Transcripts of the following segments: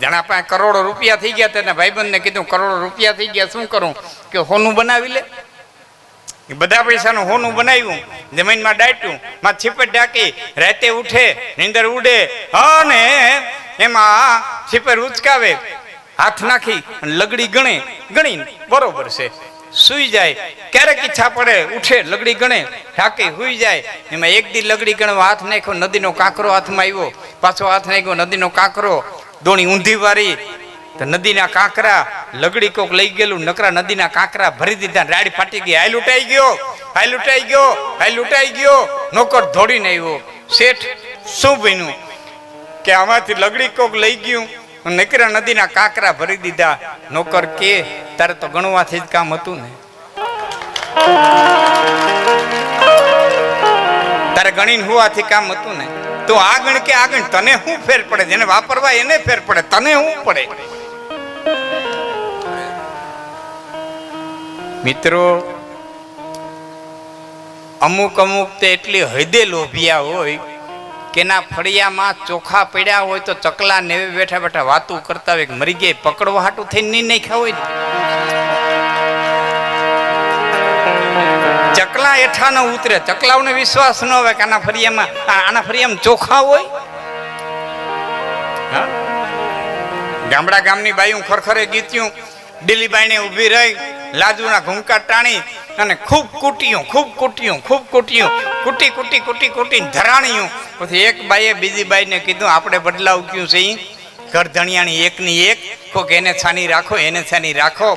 ઘણા પાસે કરોડો રૂપિયા થઈ ગયા. તેના ભાઈબંધને કીધું કરોડો રૂપિયા થઈ ગયા, શું કરું? કે હોનું બનાવી લે. બધા પૈસાનું હોનું બનાવ્યું, જમીનમાં દાટ્યું, માં છીપટ ઢાંકી, રાતે ઉઠે, નીંદર ઉડે અને એમાં છીપર ઉચકાવે, હાથ નાખી લગડી ગણી બરોબર છે, સુઈ જાય. ક્યારેક ઈચ્છા પડે ઉઠે, લગડી ગણે, ઢાંકી સુઈ જાય. એમાં એક દી લગડી ગણવા હાથ નાખ્યો, નદીનો કાંકરો હાથમાં આવ્યો, પાછો હાથ નાખ્યો, નદીનો કાંકરો, દોણી ઊંધી વારી તો નદીના કાંકરા, લગડી કોક લઈ ગયેલું, નકરા નદીના કાંકરા ભરી દીધા, રાડી ફાટી ગઈ. હાઈ લૂંટાઈ ગયો, હાઈ લૂંટાઈ ગયો, હાઈ લૂંટાઈ ગયો. નોકર દોડીને આવ્યો, શેઠ શું બન્યું? કે આમાંથી લગડી કોક લઈ ગયું, નકરા નદીના કાંકરા ભરી દીધા. નોકર કે તારે તો ગણવાથી જ કામ હતું ને, તારે ગણીને હોવાથી કામ હતું ને. તો આગળ કે આગળ તને શું ફેર પડે? જેને વાપરવા એને ફેર પડે, તને શું પડે? મિત્રો, અમુક તે એટલી હદે લોભિયા હોય કે ના ફળિયામાં ચોખા પડ્યા હોય તો ચકલા ને બેઠા બેઠા વાતું કરતા હોય કે મરી ગયા પકડવા હાટું થઈને નહીં નાખ્યા હોય ને. ચકલા એઠા ન ઉતરે, ચકલાઓને વિશ્વાસ ન હોય કે આના ફળિયામાં ચોખા હોય. ગામડા ગામની બાયું ખરખરે ગીત્યું, ડીલીબાઈને ઊભી રહી, લાજુના ઘૂમકા ટાણી અને ખૂબ કૂટ્યું કૂટી ધરાણ્યું. પછી એક બાઈએ બીજી બાઈને કીધું આપણે બદલાવ ક્યું છે, ઘરધણિયાની એકની એક, કોક એને છાની રાખો, એને છાની રાખો.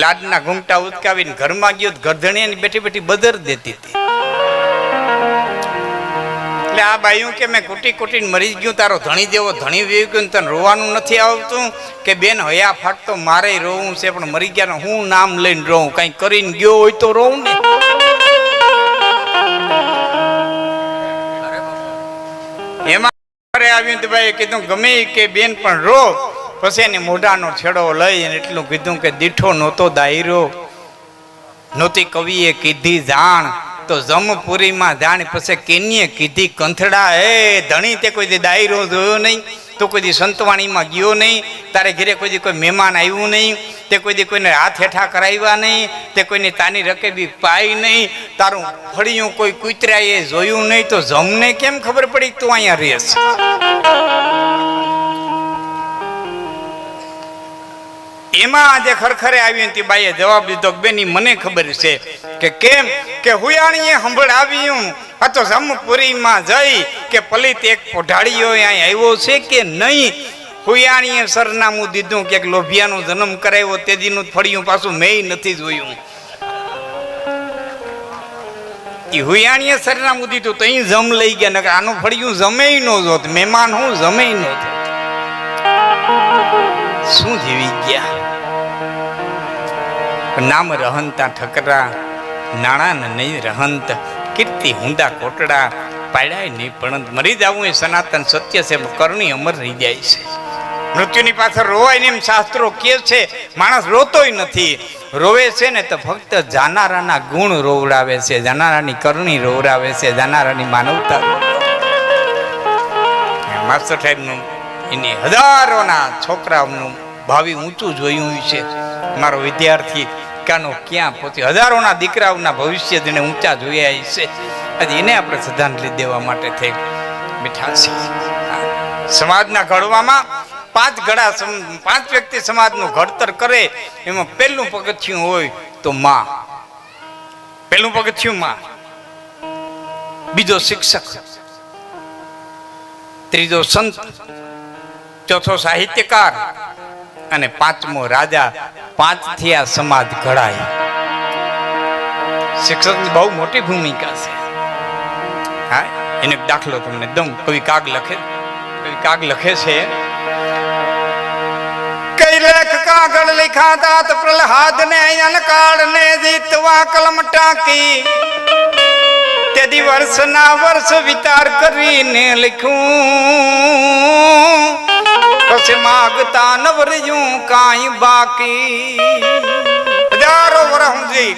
લાડના ઘૂમટા ઉચકાવીને ઘરમાં ગયો, ઘરધણિયાની બેઠી બેઠી બદર દેતી હતી. એટલે આ બાયું કે મેં કૂટીને મરી ગયું, તારો ધણી જેવો ધણી વી ગયો, તને રોવાનું નથી આવતું? કે બેન હયા ફાટતો મારે રોવું છે, પણ મરી ગયા હું નામ લઈને રોવું, કઈ કરીને ગયો હોય તો રોવું ને. એમાં આવ્યું તો ભાઈ કીધું ગમે કે બેન પણ રો. પછી એને મોઢાનો છેડો લઈ એટલું કીધું કે દીઠો નહોતો દાયરો, નહોતી કવિએ કીધી જાણ, તો જમપુરીમાં જાણ. પછી કેનીએ કીધી કંથડા, એ ધણી તે કોઈ દાયરો જોયો નહીં, તો કોઈ દી સંતવાણીમાં ગયો નહીં, તારે ઘરે કોઈ કોઈ મહેમાન આવ્યું નહીં, તે કોઈ દી કોઈને હાથ હેઠા કરાવ્યા નહીં, તે કોઈને તાની રકેબી પાઈ નહીં, તારું ફળિયું કોઈ કૂતરાએ જોયું નહીં, તો જમને કેમ ખબર પડી તું અહીંયા રહેશ? એમાં આજે ખરખરે આવી હતી બાઈએ જવાબ દીધો, બેની મને ખબર છે કે કેમ કે હુયાણીએ સંભળાવ્યું આ તો જમપુરીમાં જઈ કે પલિત એક પોઢાળીઓ અહીં આવ્યો છે કે નહીં. હુયાણીએ સરનામું દીધું કે લોભિયાનો જન્મ કરાવ્યો, તે દીનું ફળિયું પાછું મેં નથી જોયું. એ હુયાણીએ સરનામું દીધું તો અહીં જમ લઈ ગયા, નકર આનું ફળિયું જમે ન જોત, મહેમાન હું જમે ન જોત. શું જીવી ગયા? નામ રહંતા ઠકરા, નાણાં નહીં રહંત, કીર્તિ હુંદા કોટડા, પાડ્યા નહીં પણ મરી જવું એ સનાતન સત્ય છે, કરણી અમર રહી જાય છે. મૃત્યુની પાછળ રોવાય ને એમ શાસ્ત્રો કહે છે. માણસ રોતોય નથી, રોવે છે ને તો ફક્ત જાનારાના ગુણ રોવડાવે છે, જાનારાની કરણી રોવડાવે છે, જાનારાની માનવતા. માસ્ટર સાહેબનું એની હજારોના છોકરાઓનું ભાવિ ઊંચું જોયું છે. મારો વિદ્યાર્થી કાનો ક્યાં પહોંચ્યો, હજારોના દીકરાઓના ભવિષ્ય જેને ઊંચા જોયા છે. આજે એને આપણે શ્રદ્ધાંજલિ દેવા માટે થઈ બેઠા છીએ. સમાજના ઘડવામાં પાંચ વ્યક્તિ સમાજનું ઘડતર કરે, એમાં પહેલું પગથિયું હોય તો માં. પહેલું પગથિયું માં, બીજો શિક્ષક, ત્રીજો સંત, ચોથો સાહિત્યકાર અને પાંચમો રાજા. 5 થી આ સમાજ ઘડાય. શિક્ષકની બહુ મોટી ભૂમિકા છે. હા, એને દાખલો તમને દઉં. કવિ કાગ લખે છે, કઈ લેખ કાગળ લખ્યા તા તો પ્રહલાદ ને અનકાળ ને જીતવા કલમ ટાંકી, તેથી વર્ષના વર્ષ વિચાર કરીને લખ્યું, પછી માગતા ન વર્યું કાંઈ બાકી. હજારો વર્ષ સુધી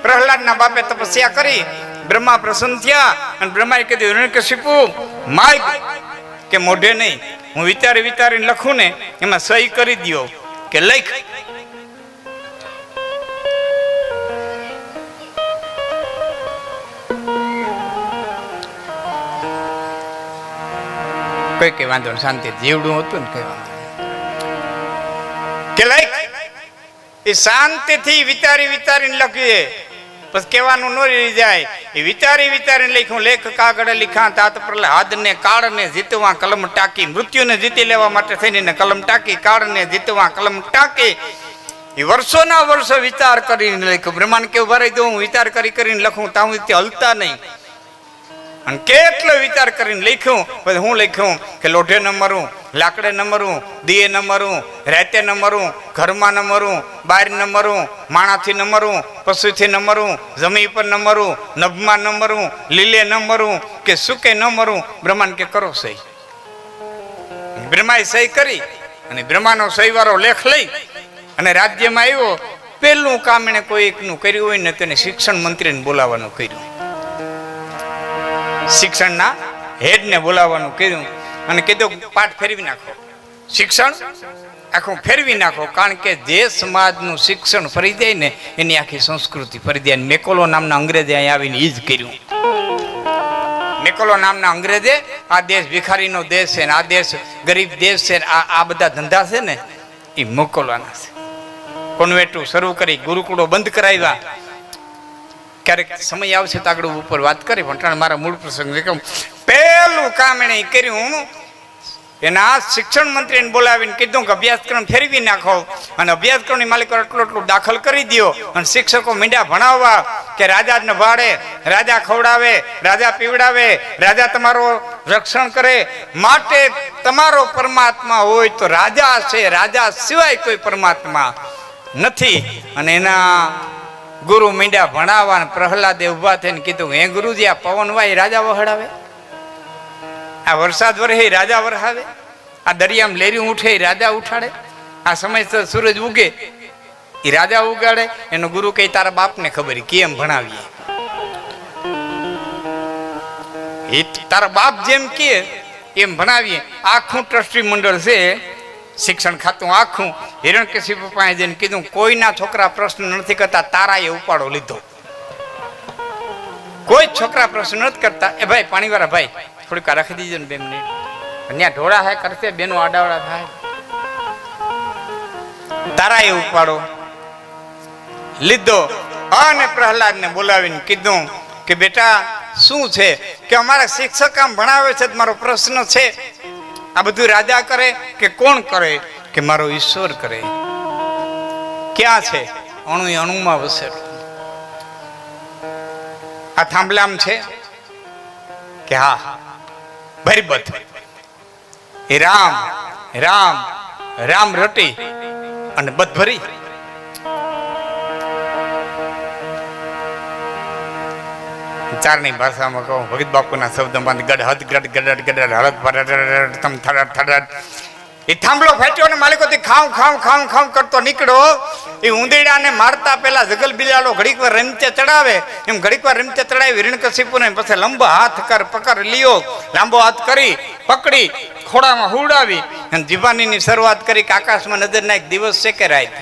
પ્રહલાદના બાપે તપસ્યા કરી, બ્રહ્મા પ્રસન્ન થયા અને બ્રહ્માએ કીધું હિરણ્યકશિપુ માગ કે મોઢે નહીં, હું વિચારીને લખું ને એમાં સહી કરી દ્યો કે લખ. કઈ કઈ વાંધો ને શાંતિ જીવડું હતું ને કઈ વાંધો કે લખ. એ શાંતિથી વિચારીને લખીએ બસ કહેવાનું ન રહી જાય. એ વિચારીને લખ્યું. લેખ કાગળ લીખા તાત પ્રહલાદ ને કાળને જીતવા કલમ ટાંકી. મૃત્યુને જીતી લેવા માટે થઈને કલમ ટાંકી. કાળને જીતવા કલમ ટાંકી. એ વર્ષોના વર્ષો વિચાર કરીને લખ્યું. બ્રહ્માંડ કેવું ભરાઈ દઉં હું વિચાર કરીને લખું તાહું હલતા નહીં. અને કેટલો વિચાર કરીને લખ્યું. પછી હું લખ્યું કે લોઢે ન મરું, લાકડે ન મરું, દીએ ન મરું, રાતે ન મરું, ઘરમાં ન મરું, બહાર ન મરું, માણાથી ન મરું, પશુથી ન મરું, જમીન પર ન મરું, નભમાં ન મરું, લીલે ન મરું કે સુકે ન મરું. બ્રહ્માંડ કે કરો સહી. બ્રહ્માએ સહી કરી અને બ્રહ્માનો સહી વાળો લેખ લઈ અને રાજ્યમાં આવ્યો. પહેલું કામ એને કોઈ એકનું કર્યું હોય ને તેને શિક્ષણ મંત્રીને બોલાવવાનું કર્યું. શિક્ષણના હેડને બોલાવવાનું કર્યું અને કીધું પાઠ ફેરવી નાખો. શિક્ષણ આખું ફેરવી નાખો. કારણ કે જે સમાજનું શિક્ષણ ફરી જાય ને એની આખી સંસ્કૃતિ ફરી જાય. મેકોલો નામના અંગ્રેજે અહીં આવીને એ જ કર્યું. મેકોલો નામના અંગ્રેજે આ દેશ ભિખારીનો દેશ છે ને આ દેશ ગરીબ દેશ છે ને આ બધા ધંધા છે ને એ મોકલવાના છે. કોન્વેન્ટો શરૂ કરી, ગુરુકુળો બંધ કરાવ્યા. ક્યારેક સમય આવશે તો આગળ ઉપર વાત કરી પણ મારા મૂળ પ્રસંગ પહેલું કામ એને કર્યું. એના શિક્ષણ મંત્રીને બોલાવીને કીધું કે અભ્યાસક્રમ ફેરવી નાખો અને અભ્યાસક્રમની માલિકો એટલું દાખલ કરી દો. અને શિક્ષકો મીંડા ભણાવવા કે રાજા જ ભાડે, રાજા ખવડાવે, રાજા પીવડાવે, રાજા તમારો રક્ષણ કરે. માટે તમારો પરમાત્મા હોય તો રાજા છે, રાજા સિવાય કોઈ પરમાત્મા નથી. અને એના ગુરુ મીંડા ભણાવવા. પ્રહલાદે ઉભા થઈને કીધું હે ગુરુજી આ પવન વાય રાજા વહડાવે, આ વરસાદ વરસે રાજા વરસાવે, આ દરિયામાં લેરી ઉઠે એ રાજા ઉઠાડે, આ સમયસર સૂરજ ઉગે એ રાજા ઉગાડે. એનો ગુરુ કહે તારા બાપને ખબર કેમ ભણાવીએ. એ તારા બાપ જેમ કે એમ ભણાવીએ. આખું ટ્રસ્ટી મંડળ છે શિક્ષણ ખાતું આખું. હિરણ્યકશિપુ પાસે જઈને કીધું કોઈના છોકરા પ્રશ્ન નથી કરતા, તારાએ ઉપાડો લીધો. કોઈ છોકરા પ્રશ્ન નથી કરતા. એ ભાઈ પાણી વાળા ભાઈ થોડીક રાખી દીજો ને 2 મિનિટ. ત્યાં ઢોળા હે કરશે બેનો આડાવડા થાય. તારાએ ઉપાડો લીધો. અને પ્રહલાદને બોલાવીને કીધું કે બેટા શું છે કે અમારા શિક્ષક આમ ભણાવે છે મારો પ્રશ્ન છે આ બધું રાજા કરે કે કોણ કરે? કે મારો ઈશ્વર કરે. ક્યાં છે? અણુમાં વસે. આ થાંભલામ છે કે હા ભરીબત. એ રામ રામ રામ રટી અને બધ ભરી. ચારની ભાષામાં કહું ભગત બાપુના શબ્દમાં ગડહદ ગડ ગડડ ગડડ હળદ ભરડ તમ થરડ થરડ. એ થાંભલો ફાટ્યો ને માલિકોથી ખાવ ખાવ ખાવ ખાવ કરતો નીકળો. એ ઉંદરડાને મારતા પેલા જગલ બિલાડો ઘડીક વાર રમતે ચડાવે એમ ઘડીક વાર રમતે ચડાવી હિરણ્યકશિપુને પછી લંબો હાથ પકડ લ્યો. લાંબો હાથ કરી પકડી ખોડામાં હુડાવી અને જીવાનીની શરૂઆત કરી કે આકાશમાં નજર નાખ દિવસ છે કે રાત,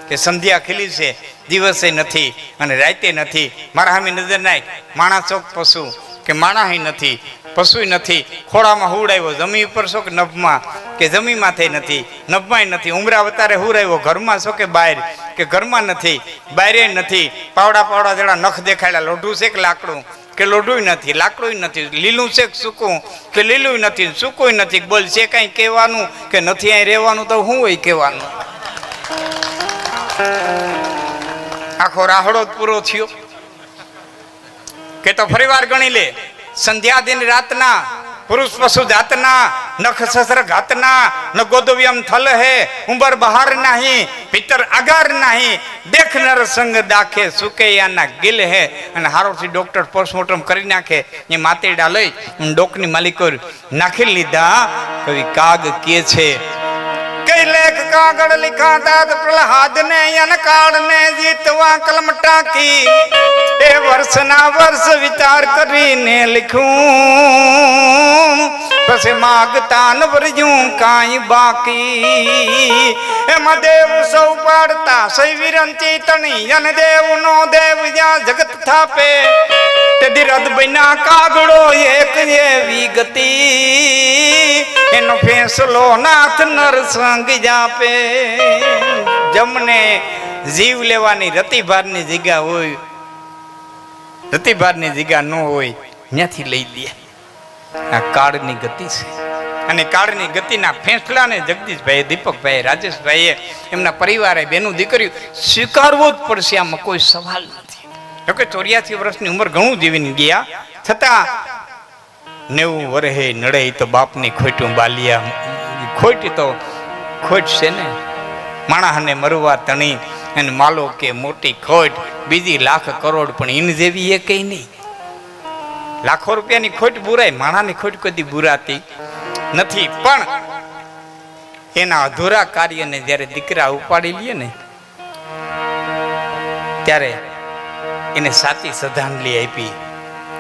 કે સંધ્યા ખીલી છે દિવસે નથી અને રાતે નથી. મારા સામે નજર નાખ. માણસ ચોક પશુ કે માણસ નથી, પશુ નથી. ખોડામાં હુડાવ્યો જમી ઉપર છો કે નભમાં, કે જમીમાં થઈ નથી, નભમાં નથી. ઉમરા વતારે હુરાવ્યો ઘરમાં છો કે બહાર, કે ઘરમાં નથી બહારે નથી. પાવડા જરા નખ દેખાડ્યા. લોઢું છે કે લાકડું, કે લોઢું નથી લાકડું નથી. લીલું છે કે સૂકું, કે લીલું નથી સૂકું નથી. બોલ છે કઈ કહેવાનું કે નથી અહીં રહેવાનું તો શું હોય કહેવાનું? આખો રાહડો જ પૂરો થયો કે તો ફરીવાર ગણી લે. સંધ્યા દિન રાતના પુરુષ પશુ જાતના નખ સસર ઘાતના ન ગોદવ્યમ થલ હે ઉંબર બહાર નહીં ભીતર આગાર નહીં દેખ નર સંગ દાખે સુકૈયાના ગિલ હે. અને હારોથી ડોક્ટર પોસ્ટમોર્ટમ કરી નાખે. એ માતેડા લઈ ડોકની માલિકો નાખી લીધા. કવિ કાગ કે છે કઈ લેખ કાગળ લીખા તાત પ્રહલાદ ને અનકાળ ને જીતવા કલમ ટાંકી. એ વર્ષના વર્ષ વિચાર કરીને લખ્યું. પછી માગતા ન વર્જ્યું કાંઈ બાકી એમાં દેવ સૌ પાડતા સૈ વિરંચી તણી અને દેવ નો દેવ જ્યાં જગત થાપે તે ધીરજ બન્યા કાગડો એક એવી ગતિ એનો ફેંસલો નાથ નરસંગ જાપે જમને જીવ લેવાની રતિભારની જગ્યા હોય રતિભારની જગ્યા ન હોય ત્યાંથી લઈ લે આ કાળની ગતિ છે અને કાળની ગતિના ફેંસલાને જગદીશભાઈ દીપકભાઈ રાજેશભાઈએ એમના પરિવારે બેનું દીકરીઓ સ્વીકારવો જ પડશે આમાં કોઈ સવાલ નથી જોકે 84 વર્ષની ઉંમર ઘણું જીવીને ગયા છતાં 90 વર્ષે નડે તો બાપની ખોટું બાલિયા ખોટી તો ખોટ છે ને માણસને મરવા તણી અને માલો કે મોટી ખોટ બીજી લાખ કરોડ પણ ઈન જેવી એ કઈ નહીં લાખો રૂપિયાની ખોટ બુરાય માણાની ખોટ કદી બુરાતી નથી પણ એના અધૂરા કાર્યને જ્યારે દીકરા ઉપાડી લે ને ત્યારે એને સાચી શ્રદ્ધાંજલિ આપી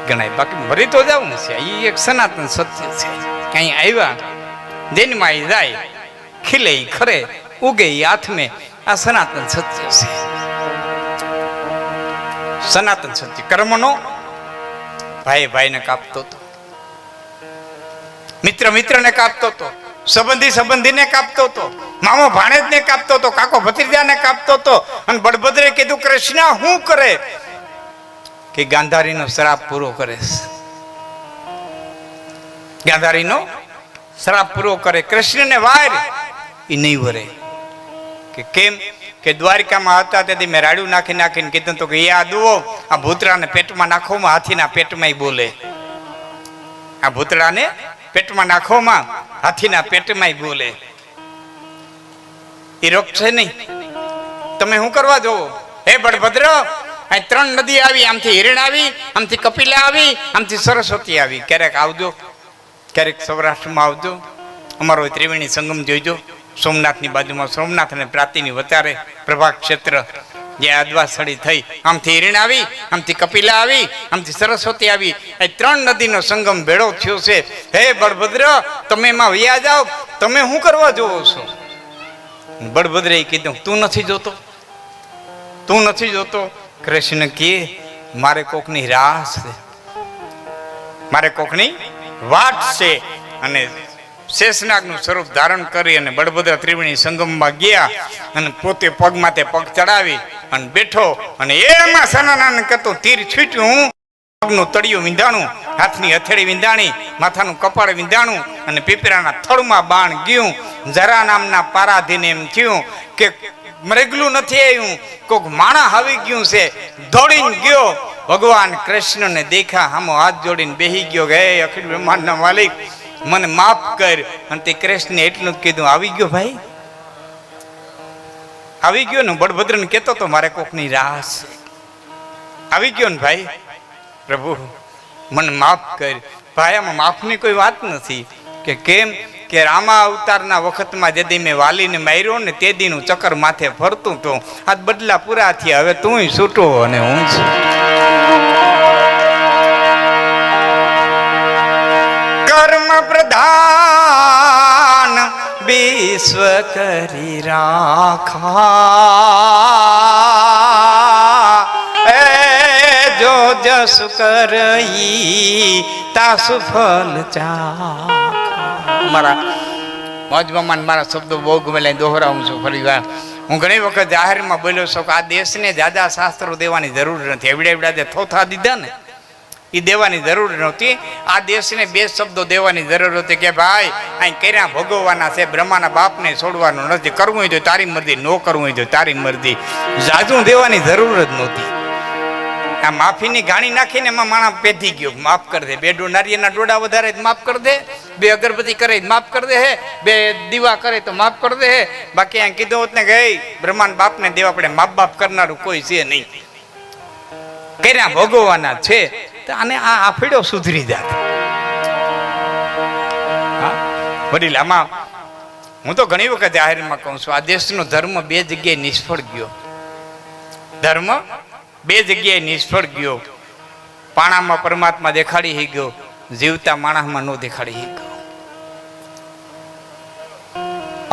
ગણાય બાકી મરી તો જવું છે એ એક સનાતન સત્ય છે કઈ આવ્યા દિનમાં જાય ખીલે ખરે ઉગે હાથમે આ સનાતન સત્ય છે સનાતન સત્ય કર્મનો ભાઈ ભાઈને કાપતો હતો મિત્ર મિત્રને કાપતો હતો સંબંધી સંબંધીને કાપતો હતો મામો ભાણેજને કાપતો હતો કાકો ભત્રીજાને કાપતો હતો અને બળભદ્રે કીધું કૃષ્ણ શું કરે કે ગાંધારીનો શ્રાપ પૂરો કરે ગાંધારીનો શ્રાપ પૂરો કરે કૃષ્ણને વાર એ નહીં વરે કે કેમ કે દ્વારિકામાં હતા તેથી મેં રાડું નાખીને કીધું તો કે આ દુઓ આ ભૂતળાને પેટમાં નાખોમાં હાથીના પેટમાં બોલે આ ભૂતળાને પેટમાં નાખોમાં હાથીના પેટમાં બોલે એ રોકશે નહીં તમે શું કરવા જોવો હે બળભદ્ર અહીં 3 નદી આવી આમથી હિરણ આવી આમથી કપિલા આવી આમથી સરસ્વતી આવી ક્યારેક આવજો ક્યારેક સૌરાષ્ટ્રમાં આવજો અમારો ત્રિવેણી સંગમ જોઈજો સોમનાથની બાજુમાં સોમનાથ અને પ્રાતિની વચારે પ્રભા ક્ષેત્ર જે અદ્વાસળી થઈ આમથી હિરણ આવી આમથી કપિલા આવી આમથી સરસ્વતી આવી એ 3 નદીનો સંગમ ભેળો થયો છે હે બળભદ્ર તમે એમાં વયા જાઓ તમે શું કરવા જોવો છો બળભદ્રે કીધું તું નથી જોતો તું નથી જોતો કૃષ્ણ કે મારે કોકની રાહ છે મારે કોકની વાટ છે અને શેષનાગનું સ્વરૂપ ધારણ કરી અને બળભદ્ર ત્રિવેણી સંગમમાં ગયા અને પોતે પગમાં તે પગ ચડાવી અને બેઠો અને એમાં સનાનંદ કરતો તીર છૂટ્યું પગનું તળિયું વિંધાણું હાથની હથેળી વિંધાણી માથાનું કપાળ વિંધાણું અને પીપરાના થળમાં બાણ ગયું જરા નામના પારાધીને એમ થયું કે મરેગલું નથી આવ્યું કોક માણા આવી ગયું છે દોડીને ગયો ભગવાન કૃષ્ણને દેખા હામો હાથ જોડીને બેહી ગયો કે હે અખિલ બ્રહ્માંડના માલિક મને માફ કર અને તે કૃષ્ણે એટલું જ કીધું આવી ગયો ભાઈ આવી ગયો ને બળભદ્રને કહેતો તો મારે કોકની રાહ છે આવી ગયો ને ભાઈ પ્રભુ મને માફ કર ભાઈ આમાં માફની કોઈ વાત નથી કે કેમ કે રામા અવતારના વખતમાં જેદી મેં વાલીને માર્યો ને તે દીનું ચક્કર માથે ફરતું તો આજ બદલા પૂરા થયા હવે તું છૂટો અને હું છું કર્મ પ્રધાન વિશ્વ કરી રાખા એ જો જસ કરઈ તાસુ ફલ ચાખા મારા મોજમાં મારા શબ્દો બહુ ગમે દોહરાવું છું ફરી વાર હું ઘણી વખત જાહેરમાં બોલ્યો છું કે આ દેશને જાજા શાસ્ત્રો દેવાની જરૂર નથી એવડે એવડા જે થોથા દીધા ને એ દેવાની જરૂર નહોતી આ દેશને 2 શબ્દો દેવાની જરૂર હતી કે ભાઈ અહીં કર્યા ભોગવવાના છે બ્રહ્માના બાપને છોડવાનું નથી કરવું હોય તો તારી મરજી ન કરવું હોય તો તારી મરજી જાજુ દેવાની જરૂર જ નહોતી આ માફીની ગાણી નાખીને એમાં માણસ પેધી ગયો માફ કરી દે 2 નારિયેળના ડોડા વધારે માફ કરી દે 2 અગરબત્તી કરે માફ કરી દે હે 2 દીવા કરે તો માફ કરી દે હે બાકી આ કીધું હોત ને કે બ્રહ્માના બાપને દેવા પડે માપ બાપ કરનારું કોઈ છે નહીં કર્યા ભોગવવાના છે અને આ આફેડો સુધરી જાત વડીલ આમાં હું તો ઘણી વખત જાહેરમાં કહું છું આ દેશનો ધર્મ 2 જગ્યાએ નિષ્ફળ ગયો ધર્મ 2 જગ્યાએ નિષ્ફળ ગયો પાણામાં પરમાત્મા દેખાડી ગયો જીવતા માણસમાં ન દેખાડી ગયો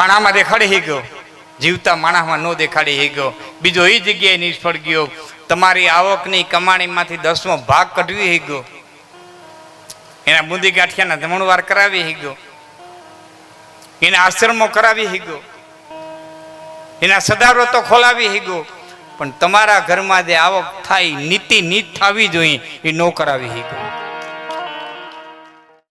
માણામાં દેખાડી હી ગયો, જીવતા માણસમાં ન દેખાડી હી ગયો. બીજો એ જગ્યાએ નિષ્ફળ ગયો. તમારી આવકની કમાણીમાંથી 10મો ભાગ કઢવી હી ગયો. એના બુંદી ગાંઠિયાના જમણવાર કરાવી હી ગયો, એના આશ્રમો કરાવી હી ગયો, એના સદાવ્રતો ખોલાવી હી ગયો. પણ તમારા ઘરમાં જે આવક થાય નીતિ નીત થવી જોઈએ એ ન કરાવી હી ગયો.